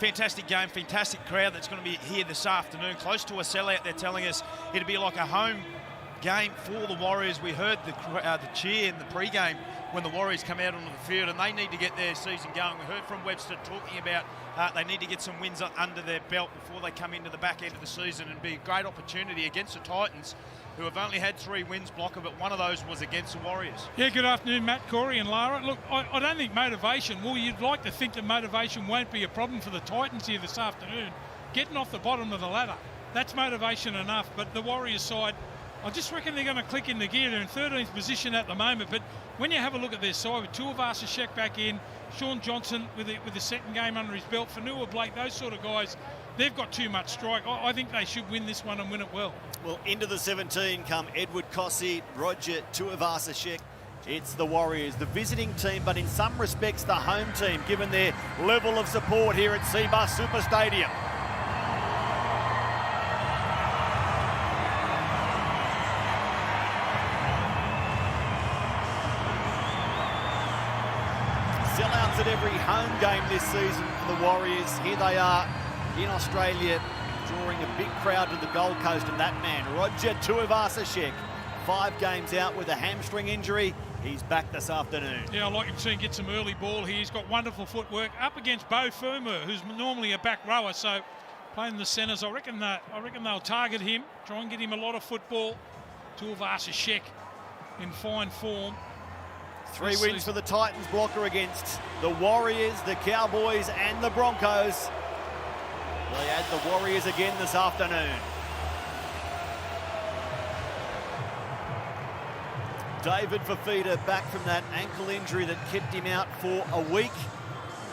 fantastic game, fantastic crowd that's going to be here this afternoon. Close to a sellout, they're telling us it'll be like a home game for the Warriors. We heard the cheer in the pre-game when the Warriors come out onto the field, and they need to get their season going. We heard from Webster talking about they need to get some wins under their belt before they come into the back end of the season, and be a great opportunity against the Titans, who have only had 3 wins, Blocker, but one of those was against the Warriors. Yeah, good afternoon, Matt, Corey and Lara. Look, I don't think motivation, well, you'd like to think that motivation won't be a problem for the Titans here this afternoon. Getting off the bottom of the ladder, that's motivation enough, but the Warriors side, I just reckon they're going to click into gear. They're in 13th position at the moment, but when you have a look at their side with Tuivasa-Sheck back in, Sean Johnson with the second game under his belt, Fanua Blake, those sort of guys, they've got too much strike. I think they should win this one and win it well. Well, into the 17 come Edward Cossey, Roger Tuivasa-Sheck. It's the Warriors, the visiting team, but in some respects the home team, given their level of support here at Cbus Super Stadium. Sellouts at every home game this season for the Warriors. Here they are in Australia, drawing a big crowd to the Gold Coast, and that man, Roger Tuivasa-Sheck, 5 games out with a hamstring injury. He's back this afternoon. Yeah, I like him seeing get some early ball here. He's got wonderful footwork up against Beau Fermor, who's normally a back rower, so playing the centres, I reckon they'll target him, try and get him a lot of football. Tuivasa-Sheck in fine form. 3 wins for the Titans, Blocker, against the Warriors, the Cowboys and the Broncos. They add the Warriors again this afternoon. David Fifita back from that ankle injury that kept him out for a week.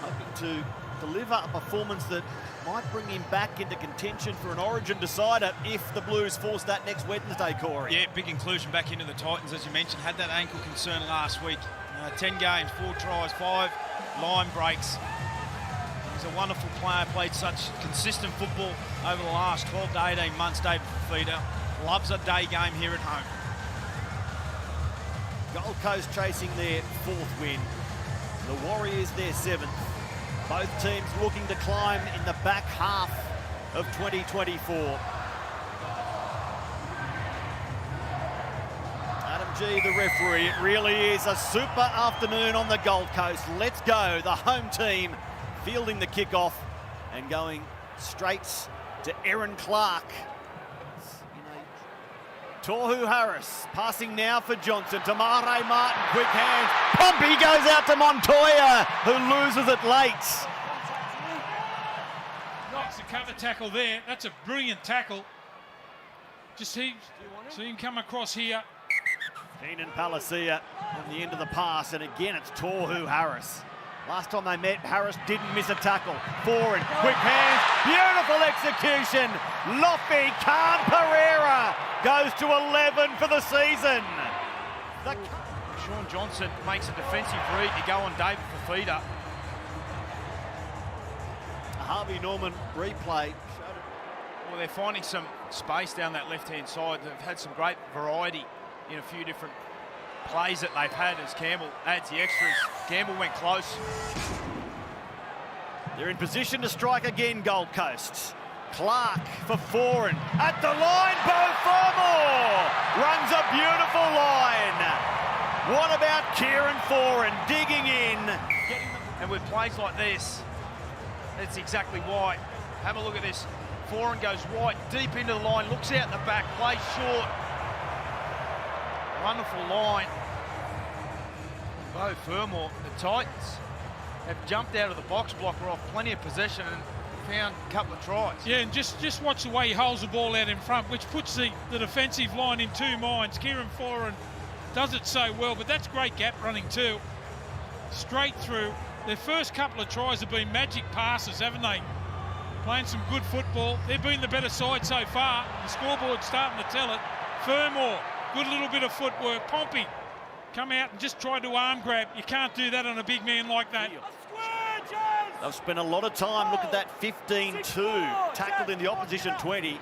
Hoping to deliver a performance that might bring him back into contention for an Origin decider if the Blues force that next Wednesday, Corey. Yeah, big inclusion back into the Titans, as you mentioned. Had that ankle concern last week. 10 games, 4 tries, 5 line breaks. He's a wonderful player, played such consistent football over the last 12 to 18 months, David Fifita. Loves a day game here at home. Gold Coast chasing their 4th win. The Warriors their 7th. Both teams looking to climb in the back half of 2024. Adam G, the referee. It really is a super afternoon on the Gold Coast. Let's go. The home team fielding the kickoff and going straight to Aaron Clark. Tohu Harris passing now for Johnson. Tamare Martin, quick hands. Pompey goes out to Montoya, who loses it late. Knocks the cover tackle there. That's a brilliant tackle. Just see him come across here. Keenan Palacia on the end of the pass, and again it's Tohu Harris. Last time they met, Harris didn't miss a tackle. Forward, quick hands, beautiful execution. Lofi Khan Pereira goes to 11 for the season. Sean Johnson makes a defensive read to go on David Fifita. A Harvey Norman replay. Well, they're finding some space down that left-hand side. They've had some great variety in a few different plays that they've had as Campbell adds the extras. Campbell went close. They're in position to strike again, Gold Coast. Clark for Foran. At the line, Beau Fermor runs a beautiful line. What about Kieran Foran digging in? And with plays like this, that's exactly why. Have a look at this. Foran goes right, deep into the line, looks out the back, plays short. Wonderful line. Beau Fermor, the Titans have jumped out of the box Blocker off plenty of possession and found a couple of tries. Yeah, and just watch the way he holds the ball out in front, which puts the defensive line in 2 minds. Kieran Foran does it so well, but that's great gap running too. Straight through. Their first couple of tries have been magic passes, haven't they? Playing some good football. They've been the better side so far. The scoreboard's starting to tell it. Fermor, good little bit of footwork. Pompey, come out and just try to arm grab. You can't do that on a big man like that. They've spent a lot of time. Look at that 15-2. Tackled in the opposition 20.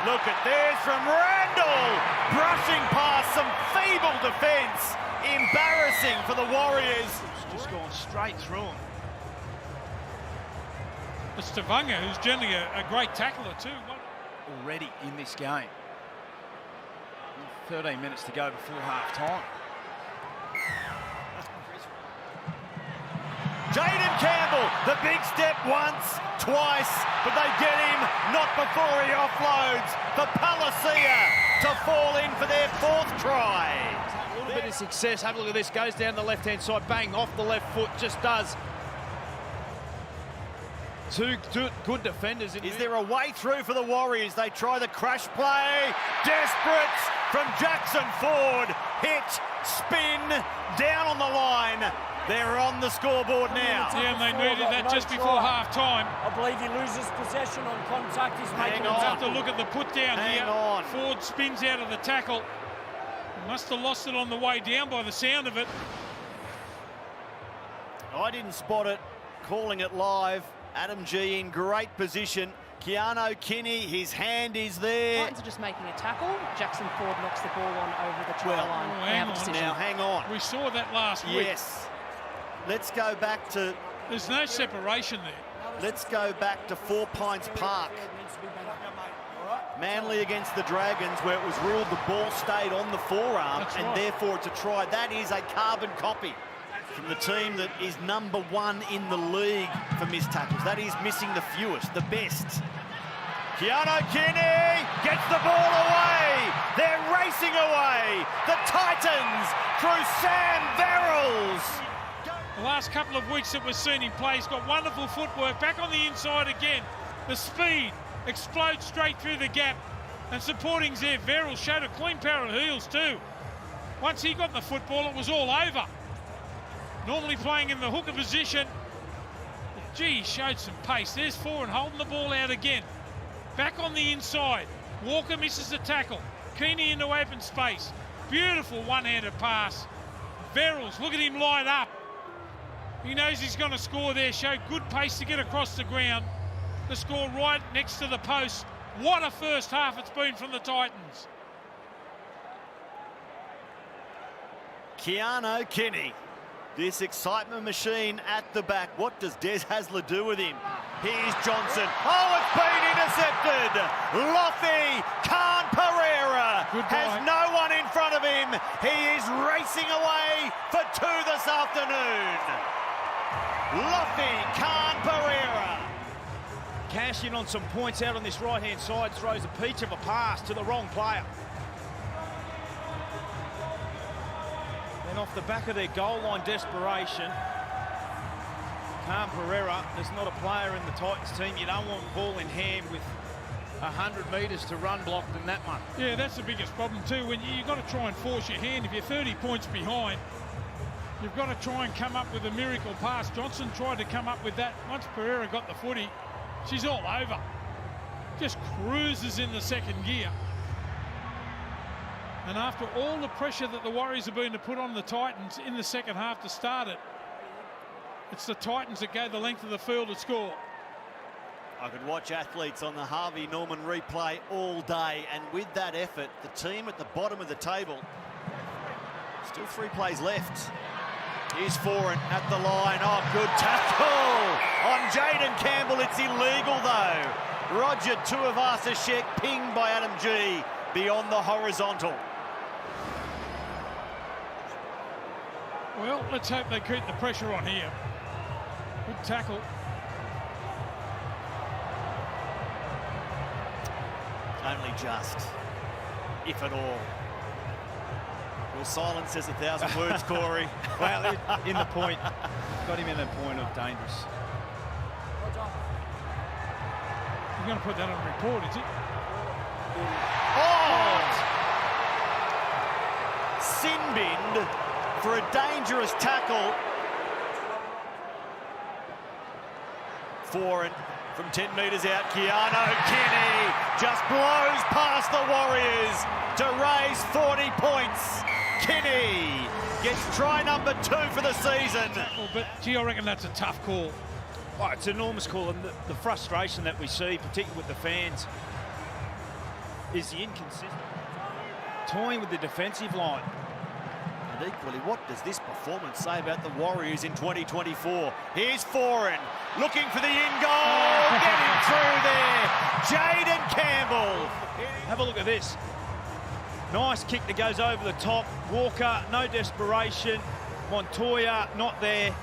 Look at this from Randall. Brushing past some feeble defence. Embarrassing for the Warriors. Just gone straight through him. It's Tavunga, who's generally a great tackler too. Already in this game. 13 minutes to go before half-time. Jaden Campbell, the big step once, twice, but they get him not before he offloads for Palacia to fall in for their 4th try. A little bit of success. Have a look at this. Goes down the left-hand side, bang, off the left foot, just does. Two good defenders. Is there a way through for the Warriors? They try the crash play. Desperate from Jackson Ford. Hit, spin, down on the line. They're on the scoreboard now. Yeah, and they needed that just before half-time. I believe he loses possession on contact. He's making We'll have to look at the put down here. On. Ford spins out of the tackle. He must have lost it on the way down by the sound of it. I didn't spot it. Calling it live. Adam G in great position. Keanu Kinney, his hand is there. Titans are just making a tackle. Jackson Ford knocks the ball on over the try line. Now, hang on. We saw that last week. Yes. Let's go back to... There's no separation there. Let's go back to 4 Pines Park. Manly against the Dragons, where it was ruled the ball stayed on the forearm. That's and right. Therefore it's a try. That is a carbon copy from the team that is number 1 in the league for missed tackles. That is missing the fewest, the best. Keanu Kinney gets the ball away. They're racing away. The Titans through Sam Verrills. The last couple of weeks that we've seen him play, he's got wonderful footwork. Back on the inside again. The speed explodes straight through the gap. And supporting's there. Verrills showed a clean pair of heels too. Once he got the football, it was all over. Normally playing in the hooker position. Gee, he showed some pace. There's Foran holding the ball out again. Back on the inside. Walker misses the tackle. Keeney into open space. Beautiful one-handed pass. Verrills, look at him line up. He knows he's going to score there. Showed good pace to get across the ground. The score right next to the post. What a first half it's been from the Titans. Keanu Kinney. This excitement machine at the back. What does Des Hasler do with him? Here's Johnson. Oh, it's been intercepted. Loffy Khan Pereira has no one in front of him. He is racing away for 2 this afternoon. Loffy Khan Pereira. Cash in on some points out on this right-hand side. Throws a peach of a pass to the wrong player. Then off the back of their goal line desperation, Khan Pereira is not a player in the Titans team. You don't want ball in hand with 100 metres to run blocked in that one. Yeah, that's the biggest problem too. When you've got to try and force your hand. If you're 30 points behind, you've got to try and come up with a miracle pass. Johnson tried to come up with that. Once Pereira got the footy, she's all over. Just cruises in the second gear. And after all the pressure that the Warriors have been to put on the Titans in the second half to start it, it's the Titans that go the length of the field to score. I could watch athletes on the Harvey Norman replay all day, and with that effort, the team at the bottom of the table, still 3 plays left. Here's Foran at the line. Oh, good tackle on Jaden Campbell. It's illegal though. Roger Tuivasa-Sheck pinged by Adam G beyond the horizontal. Well, let's hope they keep the pressure on here. Good tackle. Only just, if at all. Well, silence says 1,000 words, Corey. Well, in the point, got him in a point of dangerous. You're going to put that on report, is he? Oh! Sin binned for a dangerous tackle. Foran from 10 metres out. Keanu Kinney just blows past the Warriors to raise 40 points. Kinney gets try number 2 for the season. But, gee, I reckon that's a tough call. Oh, it's an enormous call, and the frustration that we see, particularly with the fans, is the inconsistent toying with the defensive line. And equally, what does this performance say about the Warriors in 2024? Here's Foran, looking for the in-goal, getting through there, Jaden Campbell. Have a look at this. Nice kick that goes over the top. Walker, no desperation. Montoya, not there.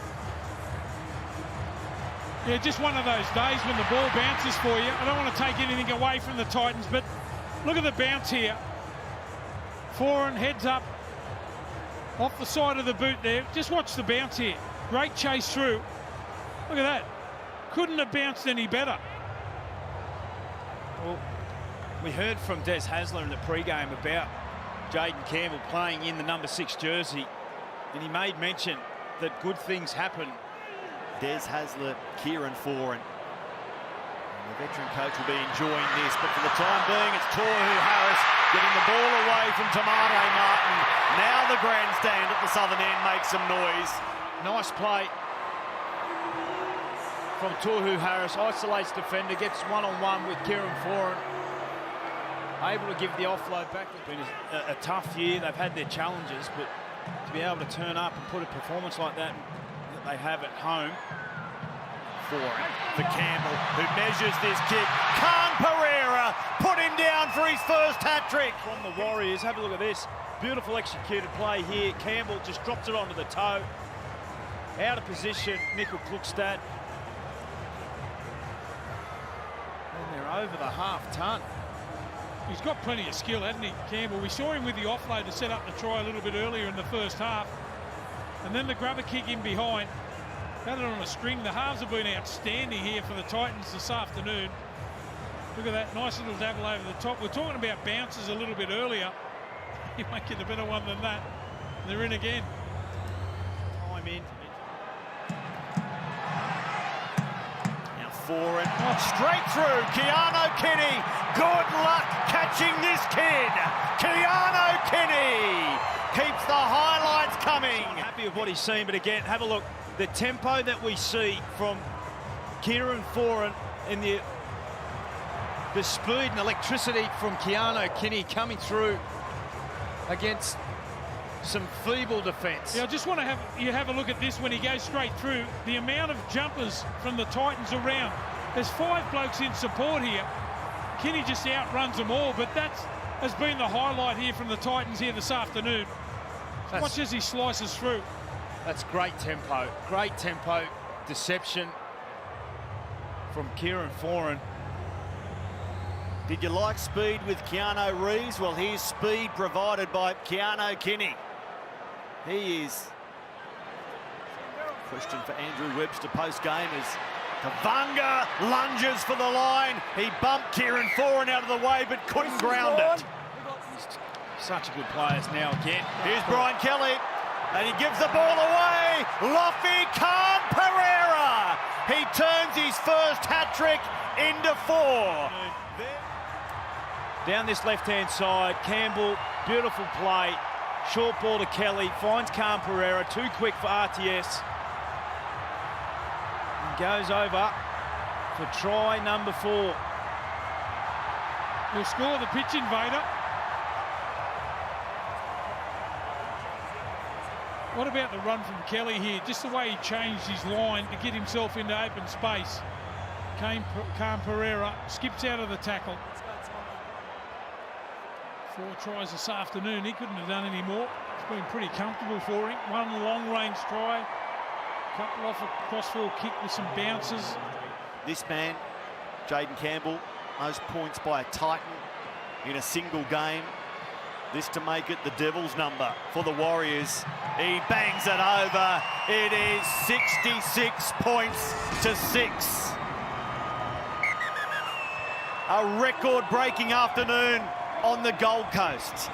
Yeah, just one of those days when the ball bounces for you. I don't want to take anything away from the Titans, but look at the bounce here. Foran heads up off the side of the boot there. Just watch the bounce here. Great chase through. Look at that. Couldn't have bounced any better. Well, we heard from Des Hasler in the pre-game about Jaden Campbell playing in the number 6 jersey, and he made mention that good things happen. Des Hasler, Kieran Foran. And the veteran coach will be enjoying this, but for the time being, it's Tohu Harris getting the ball away from Tamare Martin. Now the grandstand at the southern end makes some noise. Nice play from Tohu Harris, isolates defender, gets one-on-one with Kieran Foran. Able to give the offload back. It's been a tough year. They've had their challenges, but to be able to turn up and put a performance like that they have at home. Foran for Campbell, who measures this kick. Khan Pereira put him down for his first hat-trick. From the Warriors, have a look at this. Beautiful executed play here. Campbell just drops it onto the toe. Out of position, Mikkel Klukstad. And they're over the half-ton. He's got plenty of skill, hasn't he, Campbell? We saw him with the offload to set up the try a little bit earlier in the first half. And then the grubber kick in behind. Had it on a string. The halves have been outstanding here for the Titans this afternoon. Look at that, nice little dabble over the top. We're talking about bounces a little bit earlier. You might get a better one than that. They're in again. Time in. Now Foran, straight through, Keano Kinney. Good luck catching this kid. Keano Kinney keeps the highlights coming. I'm happy with what he's seen, but again, have a look. The tempo that we see from Kieran Foran and the speed and electricity from Keano Kinney coming through against some feeble defence. Yeah, I just want to have a look at this when he goes straight through. The amount of jumpers from the Titans around. There's 5 blokes in support here. Kinney just outruns them all, but that has been the highlight here from the Titans here this afternoon. Watch as he slices through. That's great tempo, deception from Kieran Foran. Did you like speed with Keanu Reeves? Well, here's speed provided by Keano Kinney. He is... Question for Andrew Webster post-game as Kavanga lunges for the line. He bumped Kieran Foran out of the way but couldn't ground it. Such a good players now again. Here's Brian Kelly. And he gives the ball away. Lofi Khan Pereira. He turns his first hat-trick into 4. Down this left-hand side, Campbell, beautiful play. Short ball to Kelly, finds Khan Pereira, too quick for RTS. And goes over for try number 4. He'll score the pitch invader. What about the run from Kelly here? Just the way he changed his line to get himself into open space. Khan Pereira skips out of the tackle. 4 tries this afternoon. He couldn't have done any more. It's been pretty comfortable for him. 1 long-range try. Couple off a crossfield kick with some bounces. This man, Jaden Campbell, most points by a Titan in a single game. This to make it the Devils' number for the Warriors. He bangs it over. It is 66 points to 6. A record-breaking afternoon on the Gold Coast.